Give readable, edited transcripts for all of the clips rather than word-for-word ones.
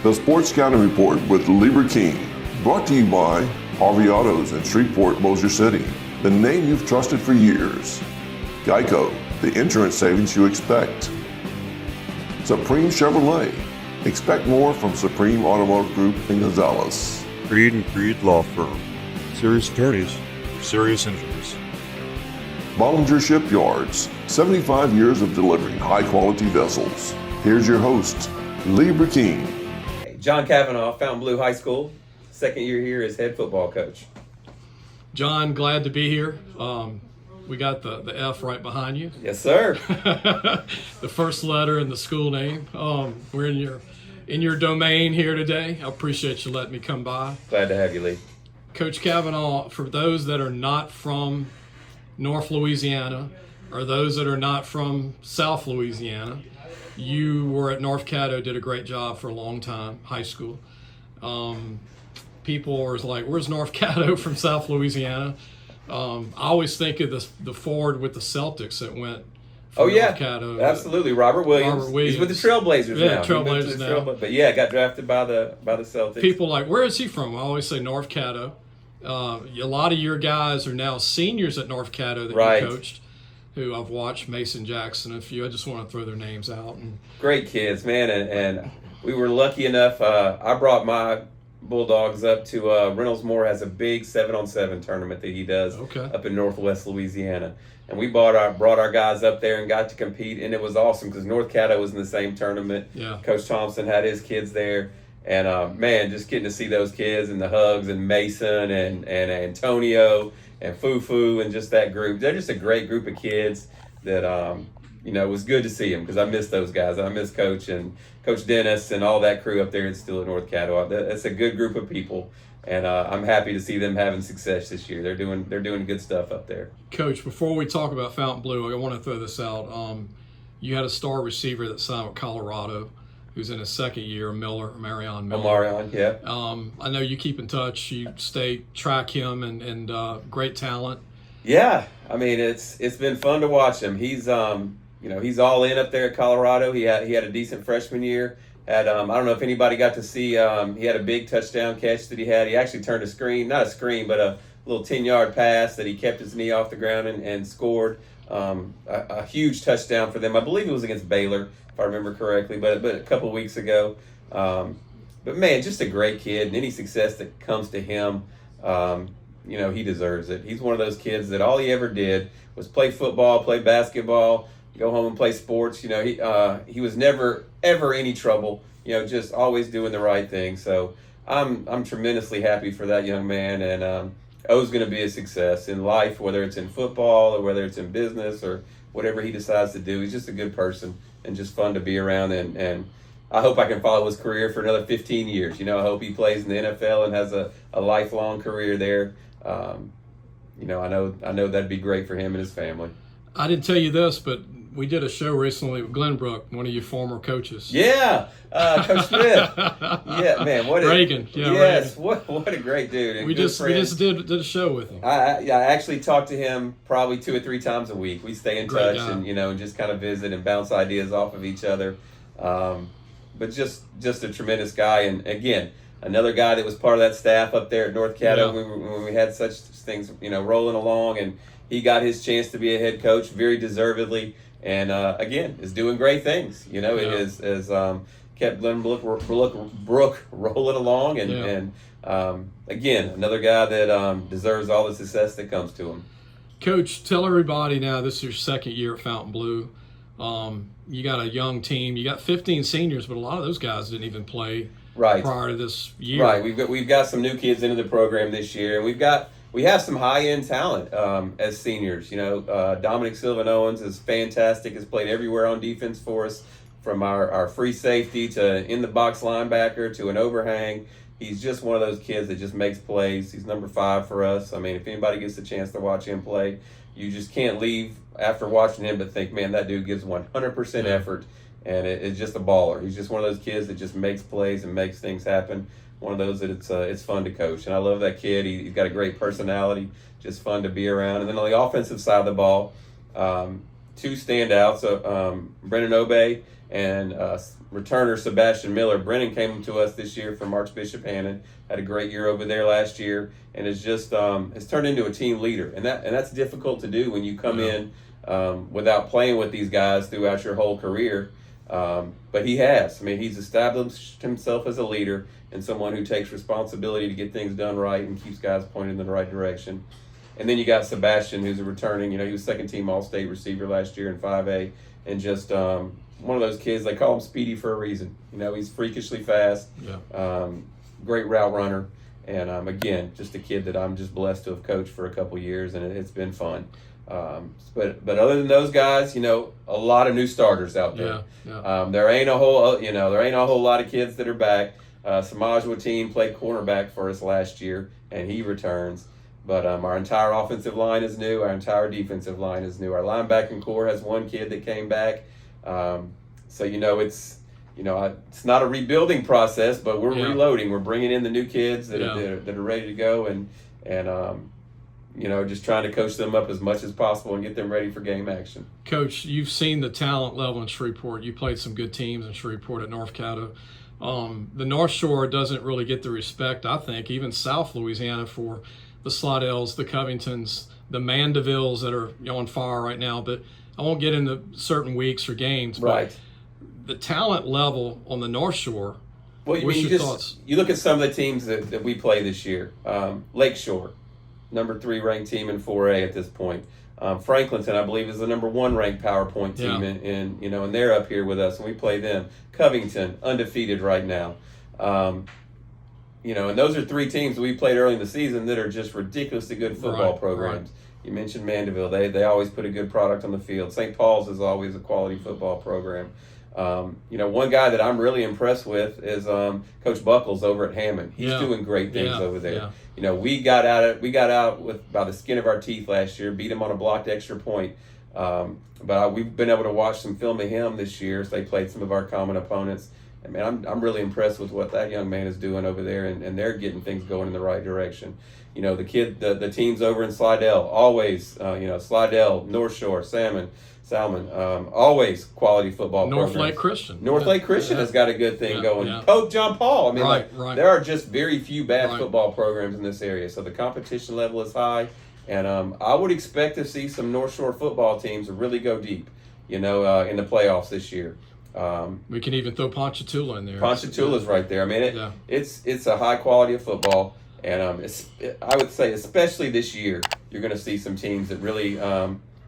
The Sports County Report with Lieber King, brought to you by Harvey Autos in Shreveport, Bossier City, the name you've trusted for years. Geico, the insurance savings you expect. Supreme Chevrolet, expect more from Supreme Automotive Group in Gonzales. Creed and Creed Law Firm, serious attorneys for serious injuries. Bollinger Shipyards, 75 years of delivering high-quality vessels. Here's your host, Lieber King. John Kavanaugh, Fontainbleau High School, second year here as head football coach. John, glad to be here. We got the F right behind you. Yes, sir. The first letter in the school name. We're in your domain here today. I appreciate you letting me come by. Glad to have you, Lee. Coach Kavanaugh, for those that are not from North Louisiana or those that are not from South Louisiana, you were at North Caddo, did a great job for a long time, high school. People were like, where's North Caddo from South Louisiana? I always think of the forward with the Celtics that went from North Caddo. Absolutely. Robert Williams. He's with the Trailblazers now. Trailblazers now. But yeah, got drafted by the Celtics. People like, where is he from? I always say North Caddo. A lot of your guys are now seniors at North Caddo that you coached, who I've watched, Mason Jackson and a few. I just want to throw their names out. Great kids, man. And we were lucky enough. I brought my Bulldogs up to Reynolds Moore has a big 7-on-7 tournament that he does up in Northwest Louisiana. And we brought our guys up there and got to compete, and it was awesome because North Caddo was in the same tournament. Yeah. Coach Thompson had his kids there. And, man, just getting to see those kids and the hugs and Mason and Antonio and Fufu and just that group. They're just a great group of kids that, it was good to see them because I miss those guys. I miss Coach and Coach Dennis and all that crew up there at still at North Caddo. That's a good group of people, and I'm happy to see them having success this year. They're doing good stuff up there. Coach, before we talk about Fontainebleau, I want to throw this out. You had a star receiver that signed with Colorado, who's in his second year, Marion Miller. Marion, yeah. I know you keep in touch. You track him, and great talent. Yeah, I mean it's been fun to watch him. He's he's all in up there at Colorado. He had a decent freshman year. I don't know if anybody got to see. He had a big touchdown catch that he had. He actually turned not a screen, but a little 10-yard pass that he kept his knee off the ground and scored a huge touchdown for them. I believe it was against Baylor, if I remember correctly, but a couple of weeks ago. But man, just a great kid, and any success that comes to him, he deserves it. He's one of those kids that all he ever did was play football, play basketball, go home and play sports. He was never ever any trouble. Just always doing the right thing. So I'm tremendously happy for that young man, and O's going to be a success in life, whether it's in football or whether it's in business or whatever he decides to do. He's just a good person and just fun to be around, and I hope I can follow his career for another 15 years. I hope he plays in the NFL and has a lifelong career there. I know that'd be great for him and his family. I didn't tell you this, but we did a show recently with Glenbrook, one of your former coaches. Yeah, Coach Smith. Yeah, man, Reagan. Yes, Reagan. What a great dude. And we just did a show with him. I actually talk to him probably 2 or 3 times a week. We stay in touch and and just kind of visit and bounce ideas off of each other. But just a tremendous guy, and again, another guy that was part of that staff up there at North Caddo when we had such things rolling along, and he got his chance to be a head coach very deservedly. And again, is doing great things. It has kept Glenbrook rolling along, and again, another guy that deserves all the success that comes to him. Coach, tell everybody now, this is your second year at Fontainebleau. You got a young team. You got 15 seniors, but a lot of those guys didn't even play prior to this year. Right. We've got some new kids into the program this year, and we have some high-end talent as seniors. Dominique Owens is fantastic, has played everywhere on defense for us, from our free safety to in-the-box linebacker to an overhang. He's just one of those kids that just makes plays. He's number 5 for us. I mean, if anybody gets the chance to watch him play, you just can't leave after watching him but think, man, that dude gives 100% effort, and it's just a baller. He's just one of those kids that just makes plays and makes things happen. One of those that it's fun to coach, and I love that kid. He's got a great personality, just fun to be around. And then on the offensive side of the ball, two standouts, Brennon and returner Sebastian Miller. Brennon came to us this year from Archbishop Hannon, had a great year over there last year, and is just has turned into a team leader, and that's difficult to do when you come in without playing with these guys throughout your whole career. But he has. I mean, he's established himself as a leader and someone who takes responsibility to get things done right and keeps guys pointed in the right direction. And then you got Sebastian, who's a returning, he was second team All-State receiver last year in 5A, and just one of those kids, they call him Speedy for a reason. He's freakishly fast, great route runner, and again, just a kid that I'm just blessed to have coached for a couple years, and it's been fun. But other than those guys, a lot of new starters out there. There ain't a whole lot of kids that are back. Samaj Wateen played cornerback for us last year, and he returns. But our entire offensive line is new. Our entire defensive line is new. Our linebacking core has one kid that came back. So it's not a rebuilding process, but we're reloading. We're bringing in the new kids that are ready to go, and just trying to coach them up as much as possible and get them ready for game action. Coach, you've seen the talent level in Shreveport. You played some good teams in Shreveport at North Caddo. The North Shore doesn't really get the respect, I think, even South Louisiana, for the Slaudells, the Covingtons, the Mandevilles that are on fire right now. But I won't get into certain weeks or games. But the talent level on the North Shore, what's your thoughts? You look at some of the teams that we play this year. Lakeshore, number 3 ranked team in 4A at this point. Franklinton, I believe, is the number 1 ranked PowerPoint team, and they're up here with us, and we play them. Covington, undefeated right now. And those are 3 teams that we played early in the season that are just ridiculously good football programs. You mentioned Mandeville. They always put a good product on the field. St. Paul's is always a quality football program. One guy that I'm really impressed with is Coach Buckles over at Hammond. He's doing great things over there. We got out with by the skin of our teeth last year, beat him on a blocked extra point. But we've been able to watch some film of him this year. So they played some of our common opponents. And man, I'm really impressed with what that young man is doing over there, and they're getting things going in the right direction. The teams over in Slidell, always, Slidell, North Shore, Salmon, always quality football North Lake Christian. North Lake Christian has got a good thing going. Pope John Paul. There are just very few bad football programs in this area, so the competition level is high, and I would expect to see some North Shore football teams really go deep, in the playoffs this year. We can even throw Ponchatoula in there. Ponchatoula's right there. It's a high quality of football, and I would say especially this year, you're going to see some teams that really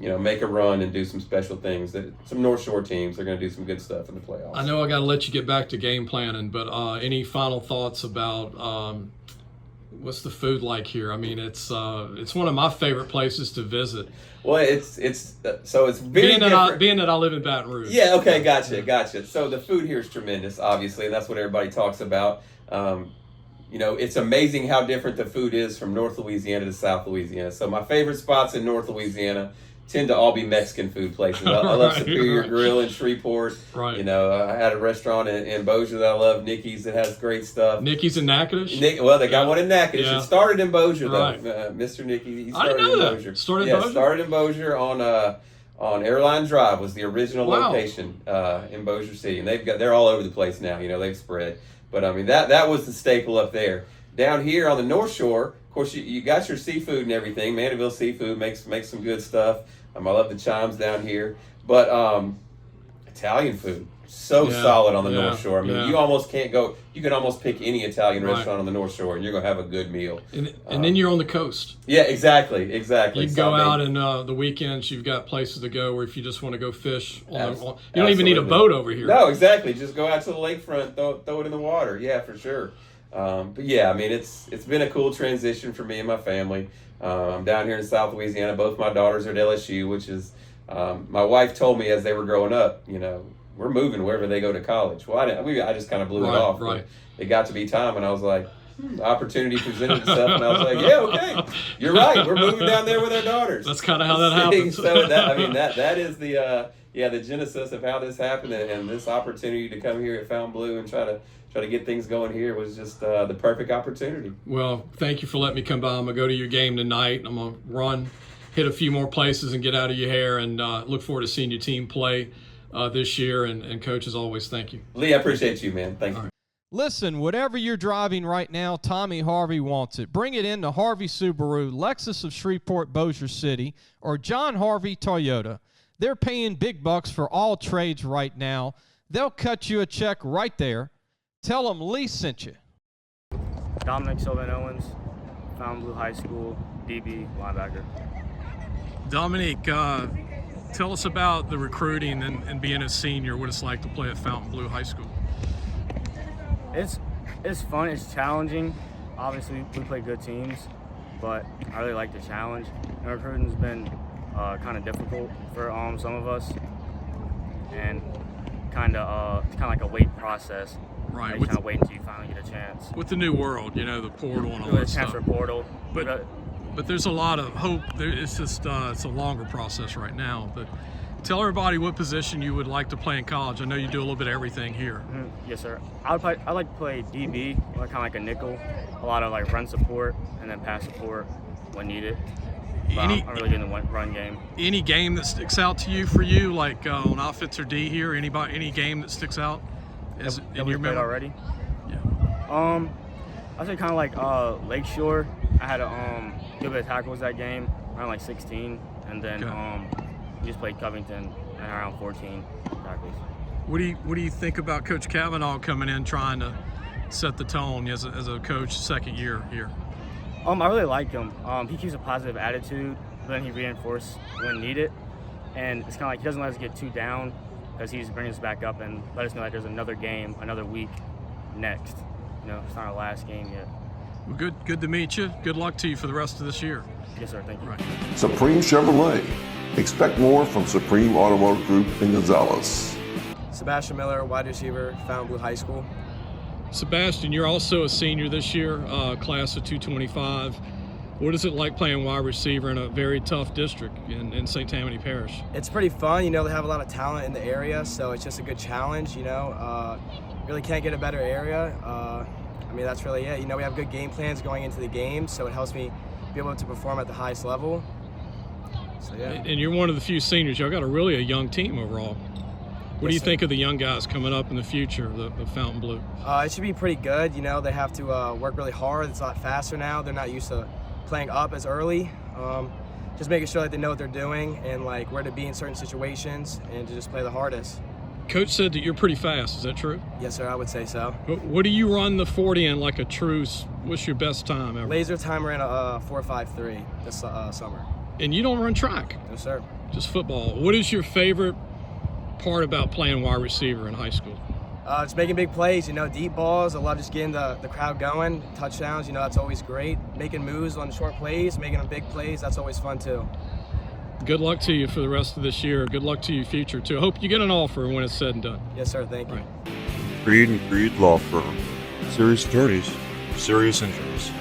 make a run and do some special things. Some North Shore teams are going to do some good stuff in the playoffs. I know I got to let you get back to game planning, but any final thoughts about what's the food like here? It's one of my favorite places to visit. Well, it's very different. Being that I live in Baton Rouge. Yeah, okay, gotcha. So the food here is tremendous, obviously, and that's what everybody talks about. It's amazing how different the food is from North Louisiana to South Louisiana. So my favorite spots in North Louisiana tend to all be Mexican food places. I love Superior Grill in Shreveport. I had a restaurant in Bossier that I love, Nicky's, that has great stuff. Nicky's in Natchitoches? They got one in Natchitoches. It started in Bossier, though. Mr. Nicky, he started in Bossier. Started in Bossier on Airline Drive was the original location in Bossier City. And they're all over the place now. They've spread. But, that was the staple up there. Down here on the North Shore, of course, you got your seafood and everything. Mandeville Seafood makes some good stuff. I love the chimes down here. But Italian food, solid on the North Shore. You almost can't go. You can almost pick any Italian restaurant on the North Shore, and you're going to have a good meal. And then you're on the coast. Yeah, exactly. You can go out, and the weekends you've got places to go where if you just want to go fish. You don't even need a boat over here. No, exactly. Just go out to the lakefront, throw it in the water. Yeah, for sure. But yeah, it's been a cool transition for me and my family. I'm down here in South Louisiana. Both my daughters are at LSU, which is, my wife told me as they were growing up, we're moving wherever they go to college. Well, I just kind of blew it off. It got to be time, and I was like, the opportunity presented itself, and I was like, yeah, okay, you're right. We're moving down there with our daughters. That's kind of how that happens. So that is the genesis of how this happened, and this opportunity to come here at Fontainebleau and try to get things going here was just the perfect opportunity. Well, thank you for letting me come by. I'm going to go to your game tonight. I'm going to run hit a few more places and get out of your hair, and look forward to seeing your team play this year. And Coach, as always, thank you. Lee, I appreciate you, man. Thank you. Right. Listen, whatever you're driving right now, Tommy Harvey wants it. Bring it in to Harvey Subaru, Lexus of Shreveport, Bossier City, or John Harvey Toyota. They're paying big bucks for all trades right now. They'll cut you a check right there. Tell them Lee sent you. Dominique Owens, Fontainbleau High School, DB, linebacker. Dominique, tell us about the recruiting and being a senior, what it's like to play at Fontainebleau High School. It's fun, it's challenging. Obviously, we play good teams, but I really like the challenge. And recruiting's been kind of difficult for some of us, and it's kind of like a wait process. Right. You kind of wait until you finally get a chance. With the new world, the portal and all With that a stuff. transfer portal. But there's a lot of hope. It's just it's a longer process right now. But tell everybody what position you would like to play in college. I know you do a little bit of everything here. Mm-hmm. Yes, sir. I like to play DB, kind of like a nickel. A lot of like run support and then pass support when needed. But I'm really good in the run game. Any game that sticks out to you, like on offense or D here? Any game that sticks out? That we played already? Yeah. I say kind of like Lakeshore. I had a good bit of tackles that game, around like 16, and then we just played Covington and around 14 tackles. What do you think about Coach Kavanaugh coming in trying to set the tone as a coach second year here? I really like him. He keeps a positive attitude, but then he reinforces when needed, and it's kind of like he doesn't let us get too down because he's bringing us back up and let us know that there's another game, another week next. It's not our last game yet. Well, good to meet you. Good luck to you for the rest of this year. Yes, sir. Thank you. Right. Supreme Chevrolet. Expect more from Supreme Automotive Group in Gonzales. Sebastian Miller, wide receiver, Fontainebleau High School. Sebastian, you're also a senior this year, class of 225. What is it like playing wide receiver in a very tough district in St. Tammany Parish? It's pretty fun. They have a lot of talent in the area, so it's just a good challenge. Really can't get a better area. That's really it. We have good game plans going into the game, so it helps me be able to perform at the highest level. So, yeah. And you're one of the few seniors. Y'all got a young team overall. What do you think of the young guys coming up in the future, the Fontainebleau? It should be pretty good. They have to work really hard. It's a lot faster now. They're not used to playing up as early. Just making sure that they know what they're doing and where to be in certain situations and to just play the hardest. Coach said that you're pretty fast. Is that true? Yes, sir. I would say so. What do you run the 40 in like a true? What's your best time ever? Laser time ran a 4.53 this summer. And you don't run track? No, sir. Just football. What is your favorite part about playing wide receiver in high school? Just making big plays, deep balls. I love just getting the crowd going. Touchdowns, that's always great. Making moves on short plays, making them big plays, that's always fun too. Good luck to you for the rest of this year. Good luck to you future too. I hope you get an offer when it's said and done. Yes, sir. Thank you. Right. Creed and Creed Law Firm. Serious attorneys for serious injuries.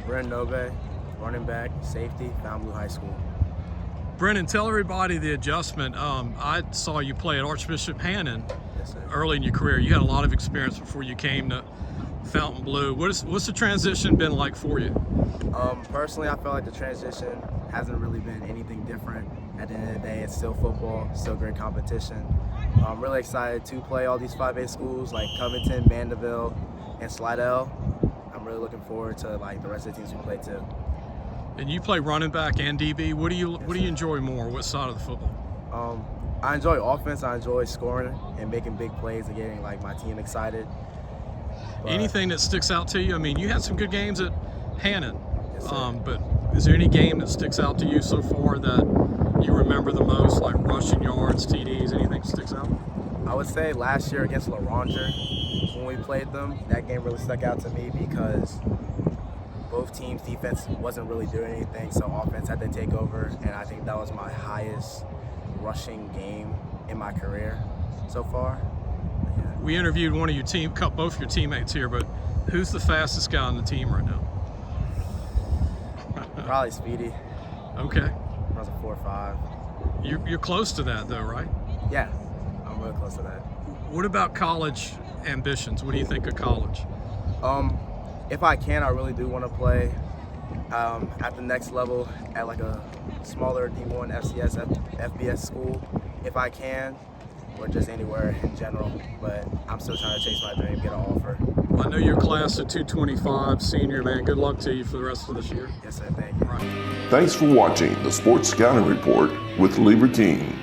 Brennon, running back, safety, Fontainebleau High School. Brennon, tell everybody the adjustment. I saw you play at Archbishop Hannon early in your career. You had a lot of experience before you came to Fontainebleau. What's the transition been like for you? Personally, I feel like the transition hasn't really been anything different. At the end of the day, it's still football, still great competition. I'm really excited to play all these 5A schools like Covington, Mandeville, and Slidell. I'm really looking forward to the rest of the teams we play too. And you play running back and DB. What do you enjoy more? What side of the football? I enjoy offense. I enjoy scoring and making big plays and getting my team excited. But anything that sticks out to you? You had some good games at Hannon. Yes, sir. But is there any game that sticks out to you so far that you remember the most, like rushing yards, TDs, anything that sticks out? I would say last year against La Ranger, when we played them, that game really stuck out to me because both teams' defense wasn't really doing anything, so offense had to take over, and I think that was my highest rushing game in my career so far. Yeah. We interviewed both your teammates here, but who's the fastest guy on the team right now? Probably Speedy. Okay. Runs a 4.5. You're close to that though, right? Yeah, I'm really close to that. What about college ambitions? What do you think of college? If I can, I really do want to play at the next level at a smaller D1 FCS FBS school if I can, or just anywhere in general. But I'm still trying to chase my dream, get an offer. I know your class of 225 senior, man. Good luck to you for the rest of this year. Yes, sir. Thank you. Thanks for watching the Sports Scouting Report with Lieber King.